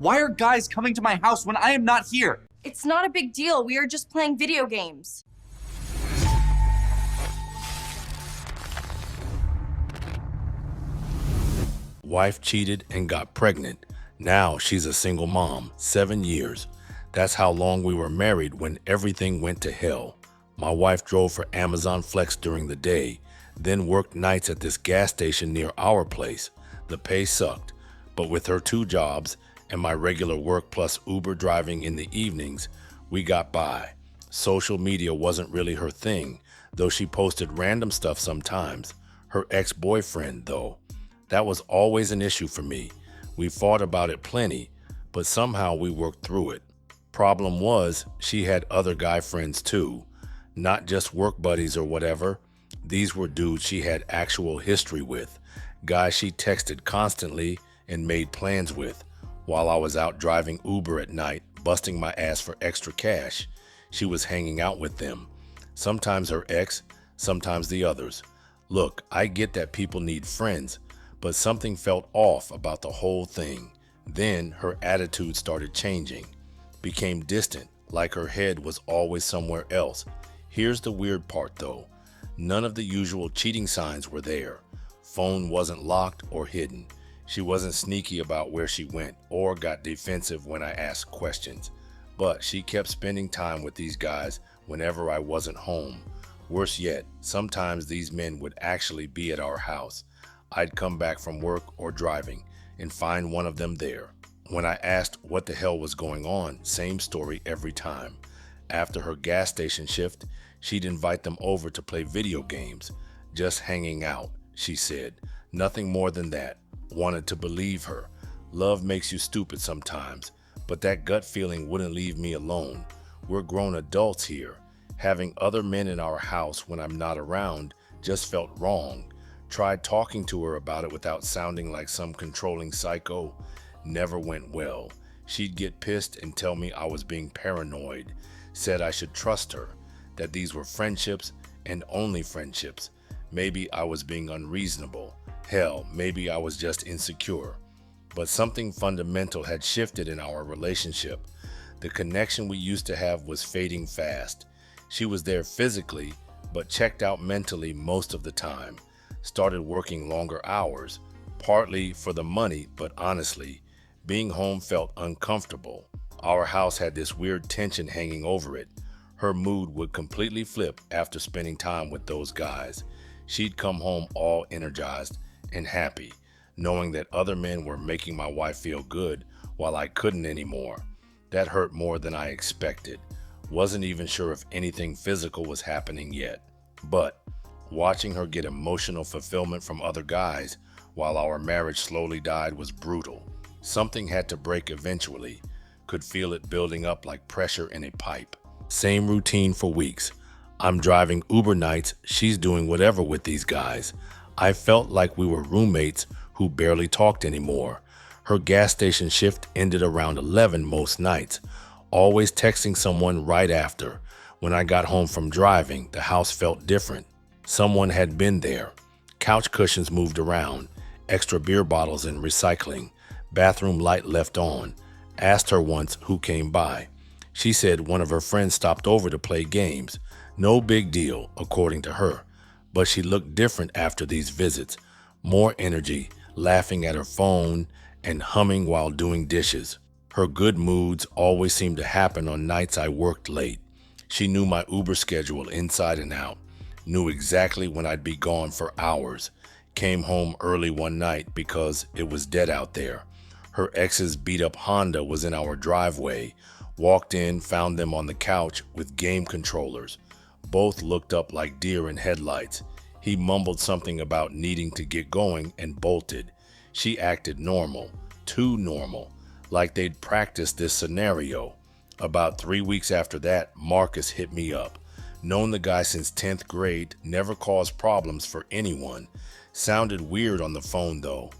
Why are guys coming to my house when I am not here? It's not a big deal. We are just playing video games. Wife cheated and got pregnant. Now she's a single mom, 7 years. That's how long we were married when everything went to hell. My wife drove for Amazon Flex during the day, then worked nights at this gas station near our place. The pay sucked, but with her 2 jobs and my regular work plus Uber driving in the evenings, we got by. Social media wasn't really her thing, though she posted random stuff sometimes. Her ex-boyfriend, though, that was always an issue for me. We fought about it plenty, but somehow we worked through it. Problem was, she had other guy friends too, not just work buddies or whatever. These were dudes she had actual history with, guys she texted constantly and made plans with. While I was out driving Uber at night, busting my ass for extra cash, she was hanging out with them. Sometimes her ex, sometimes the others. Look, I get that people need friends, but something felt off about the whole thing. Then her attitude started changing, became distant, like her head was always somewhere else. Here's the weird part though. None of the usual cheating signs were there. Phone wasn't locked or hidden. She wasn't sneaky about where she went or got defensive when I asked questions. But she kept spending time with these guys whenever I wasn't home. Worse yet, sometimes these men would actually be at our house. I'd come back from work or driving and find one of them there. When I asked what the hell was going on, same story every time. After her gas station shift, she'd invite them over to play video games. Just hanging out, she said. Nothing more than that. Wanted to believe her. Love makes you stupid sometimes, but that gut feeling wouldn't leave me alone. We're grown adults here. Having other men in our house when I'm not around just felt wrong. Tried talking to her about it without sounding like some controlling psycho. Never went well. She'd get pissed and tell me I was being paranoid. Said I should trust her, that these were friendships and only friendships. Maybe I was being unreasonable. Hell, maybe I was just insecure. But something fundamental had shifted in our relationship. The connection we used to have was fading fast. She was there physically, but checked out mentally most of the time. Started working longer hours, partly for the money, but honestly, being home felt uncomfortable. Our house had this weird tension hanging over it. Her mood would completely flip after spending time with those guys. She'd come home all energized and happy, knowing that other men were making my wife feel good while I couldn't anymore. That hurt more than I expected. Wasn't even sure if anything physical was happening yet. But watching her get emotional fulfillment from other guys while our marriage slowly died was brutal. Something had to break eventually. Could feel it building up like pressure in a pipe. Same routine for weeks. I'm driving Uber nights, she's doing whatever with these guys. I felt like we were roommates who barely talked anymore. Her gas station shift ended around 11 most nights. Always texting someone right after. When I got home from driving, the house felt different. Someone had been there. Couch cushions moved around, extra beer bottles and recycling, bathroom light left on. Asked her once who came by. She said one of her friends stopped over to play games. No big deal, according to her. But she looked different after these visits. More energy, laughing at her phone and humming while doing dishes. Her good moods always seemed to happen on nights I worked late. She knew my Uber schedule inside and out. Knew exactly when I'd be gone for hours. Came home early one night because it was dead out there. Her ex's beat-up Honda was in our driveway. Walked in, found them on the couch with game controllers. Both looked up like deer in headlights. He mumbled something about needing to get going and bolted. She acted normal, too normal, like they'd practiced this scenario. About 3 weeks after that, Marcus hit me up. Known the guy since 10th grade, never caused problems for anyone. Sounded weird on the phone though.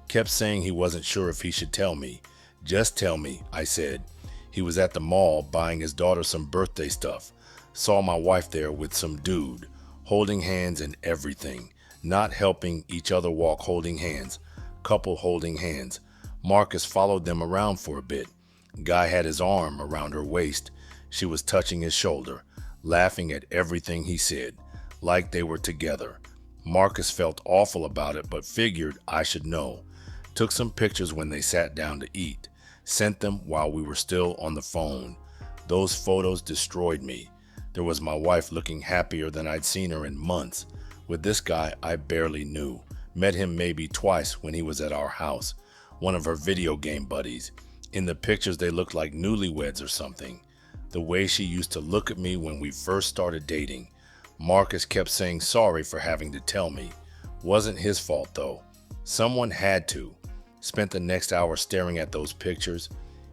Kept saying he wasn't sure if he should tell me. Just tell me, I said. He was at the mall buying his daughter some birthday stuff. Saw my wife there with some dude, holding hands and everything. Not helping each other walk holding hands. Couple holding hands. Marcus followed them around for a bit. Guy had his arm around her waist. She was touching his shoulder, laughing at everything he said, like they were together. Marcus felt awful about it, but figured I should know. Took some pictures when they sat down to eat. Sent them while we were still on the phone. Those photos destroyed me. There was my wife looking happier than I'd seen her in months. With this guy I barely knew. Met him maybe twice when he was at our house. One of her video game buddies. In the pictures they looked like newlyweds or something. The way she used to look at me when we first started dating. Marcus kept saying sorry for having to tell me. Wasn't his fault though. Someone had to. Spent the next hour staring at those pictures.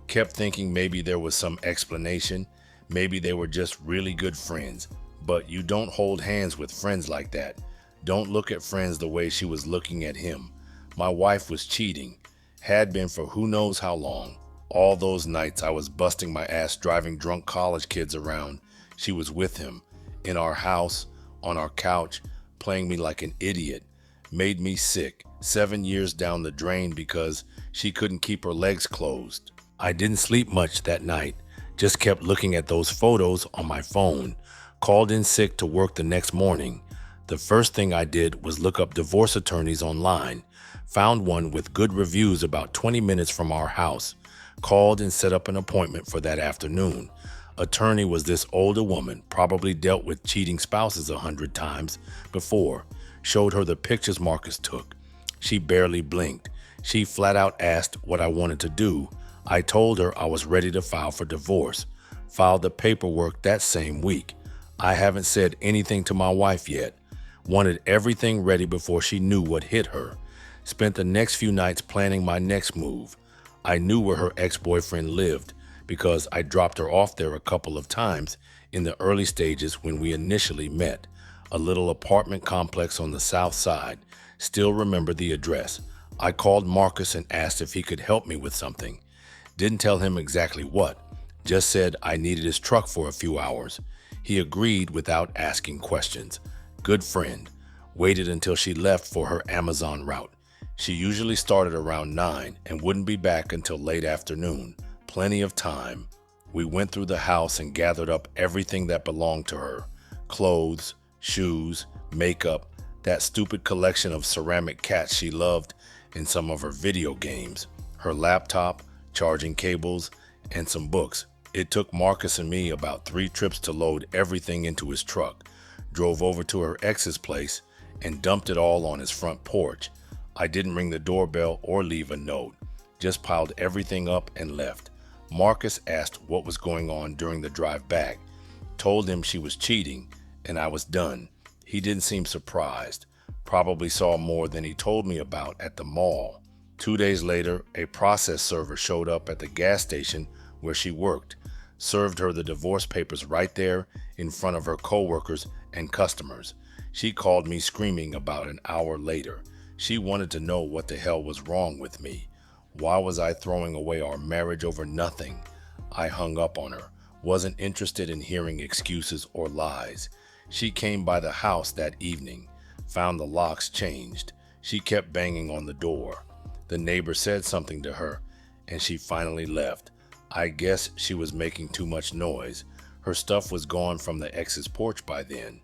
Kept thinking maybe there was some explanation. Maybe they were just really good friends. But you don't hold hands with friends like that. Don't look at friends the way she was looking at him. My wife was cheating. Had been for who knows how long. All those nights I was busting my ass driving drunk college kids around. She was with him. In our house, on our couch, playing me like an idiot. Made me sick. 7 years down the drain because she couldn't keep her legs closed. I didn't sleep much that night. Just kept looking at those photos on my phone. Called in sick to work the next morning. The first thing I did was look up divorce attorneys online. Found one with good reviews about 20 minutes from our house. Called and set up an appointment for that afternoon. Attorney was this older woman, probably dealt with cheating spouses 100 times before. Showed her the pictures Marcus took. She barely blinked. She flat out asked what I wanted to do. I told her I was ready to file for divorce. Filed the paperwork that same week. I haven't said anything to my wife yet. Wanted everything ready before she knew what hit her. Spent the next few nights planning my next move. I knew where her ex-boyfriend lived because I dropped her off there a couple of times in the early stages when we initially met. A little apartment complex on the south side. Still remember the address. I called Marcus and asked if he could help me with something. Didn't tell him exactly what. Just said I needed his truck for a few hours. He agreed without asking questions. Good friend. Waited until she left for her Amazon route. She usually started around 9 and wouldn't be back until late afternoon. Plenty of time. We went through the house and gathered up everything that belonged to her. Clothes, shoes, makeup, that stupid collection of ceramic cats she loved, and some of her video games, her laptop, charging cables, and some books. It took Marcus and me about 3 trips to load everything into his truck. Drove over to her ex's place and dumped it all on his front porch. I didn't ring the doorbell or leave a note. Just piled everything up and left. Marcus asked what was going on during the drive back. Told him she was cheating and I was done. He didn't seem surprised. Probably saw more than he told me about at the mall. 2 days later, a process server showed up at the gas station where she worked. Served her the divorce papers right there in front of her coworkers and customers. She called me screaming about an hour later. She wanted to know what the hell was wrong with me. Why was I throwing away our marriage over nothing? I hung up on her. Wasn't interested in hearing excuses or lies. She came by the house that evening. Found the locks changed. She kept banging on the door. The neighbor said something to her, and she finally left. I guess she was making too much noise. Her stuff was gone from the ex's porch by then.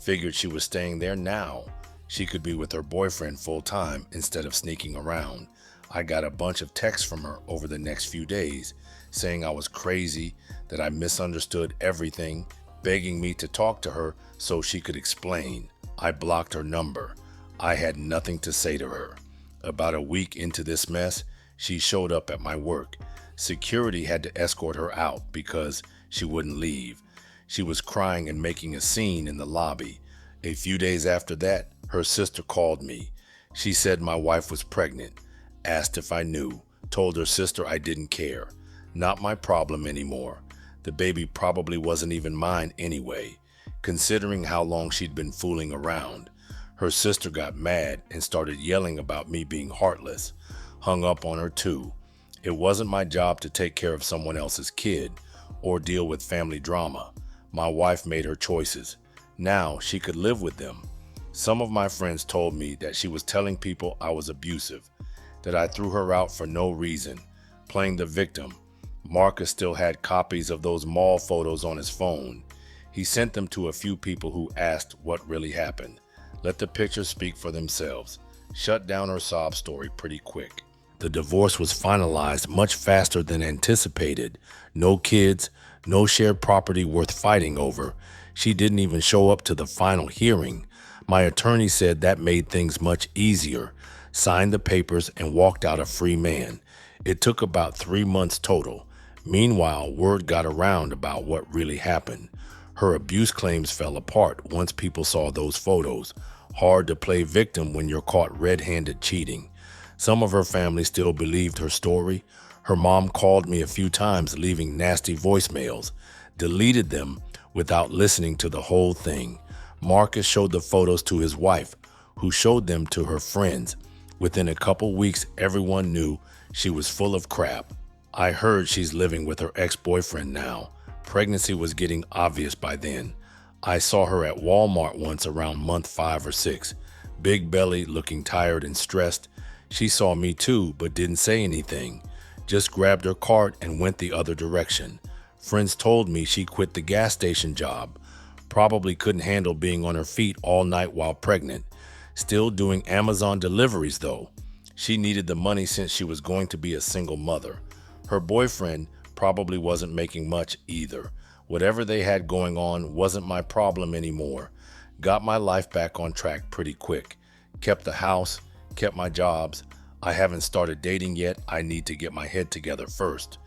Figured she was staying there now. She could be with her boyfriend full time instead of sneaking around. I got a bunch of texts from her over the next few days, saying I was crazy, that I misunderstood everything, begging me to talk to her so she could explain. I blocked her number. I had nothing to say to her. About a week into this mess, she showed up at my work. Security had to escort her out because she wouldn't leave. She was crying and making a scene in the lobby. A few days after that, her sister called me. She said my wife was pregnant. Asked if I knew. Told her sister I didn't care. Not my problem anymore. The baby probably wasn't even mine anyway, considering how long she'd been fooling around. Her sister got mad and started yelling about me being heartless. Hung up on her too. It wasn't my job to take care of someone else's kid or deal with family drama. My wife made her choices. Now she could live with them. Some of my friends told me that she was telling people I was abusive. that I threw her out for no reason. Playing the victim, Marcus still had copies of those mall photos on his phone. He sent them to a few people who asked what really happened. Let the pictures speak for themselves. Shut down her sob story pretty quick. The divorce was finalized much faster than anticipated. No kids, no shared property worth fighting over. She didn't even show up to the final hearing. My attorney said that made things much easier. Signed the papers and walked out a free man. It took about 3 months total. Meanwhile, word got around about what really happened. Her abuse claims fell apart once people saw those photos. Hard to play victim when you're caught red-handed cheating. Some of her family still believed her story. Her mom called me a few times, leaving nasty voicemails. Deleted them without listening to the whole thing. Marcus showed the photos to his wife, who showed them to her friends. Within a couple weeks, everyone knew she was full of crap. I heard she's living with her ex-boyfriend now. Pregnancy was getting obvious by then. I saw her at Walmart once around month 5 or 6. Big belly, looking tired and stressed. She saw me too, but didn't say anything. Just grabbed her cart and went the other direction. Friends told me she quit the gas station job. Probably couldn't handle being on her feet all night while pregnant. Still doing Amazon deliveries though. She needed the money since she was going to be a single mother. Her boyfriend probably wasn't making much either. Whatever they had going on wasn't my problem anymore. Got my life back on track pretty quick. Kept the house, kept my jobs. I haven't started dating yet. I need to get my head together first.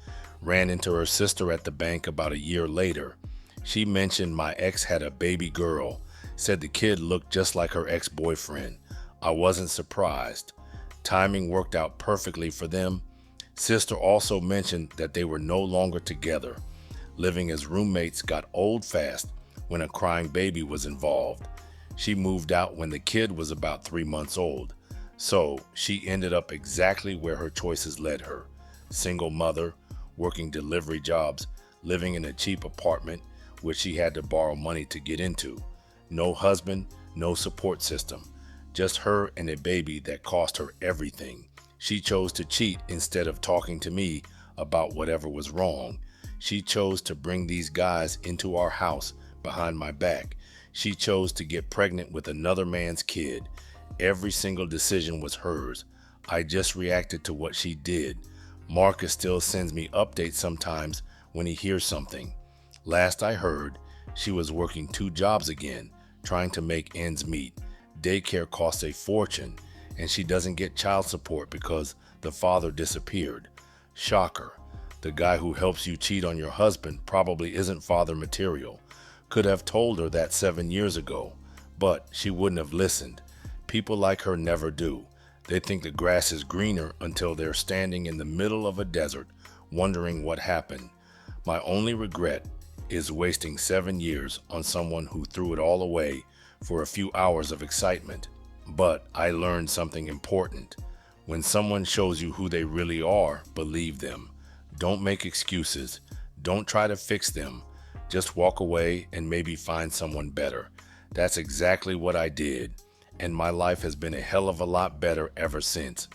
Ran into her sister at the bank about a year later. She mentioned my ex had a baby girl. Said the kid looked just like her ex-boyfriend. I wasn't surprised. Timing worked out perfectly for them. Sister also mentioned that they were no longer together. Living as roommates got old fast when a crying baby was involved. She moved out when the kid was about 3 months old. So she ended up exactly where her choices led her. Single mother, working delivery jobs, living in a cheap apartment, which she had to borrow money to get into. No husband, no support system. Just her and a baby that cost her everything. She chose to cheat instead of talking to me about whatever was wrong. She chose to bring these guys into our house behind my back. She chose to get pregnant with another man's kid. Every single decision was hers. I just reacted to what she did. Marcus still sends me updates sometimes when he hears something. Last I heard, she was working 2 jobs again, trying to make ends meet. Daycare costs a fortune, and she doesn't get child support because the father disappeared. Shocker. The guy who helps you cheat on your husband probably isn't father material. Could have told her that 7 years ago, but she wouldn't have listened. People like her never do. They think the grass is greener until they're standing in the middle of a desert, wondering what happened. My only regret is wasting 7 years on someone who threw it all away for a few hours of excitement. But I learned something important. When someone shows you who they really are, believe them. Don't make excuses. Don't try to fix them. Just walk away and maybe find someone better. That's exactly what I did, and my life has been a hell of a lot better ever since.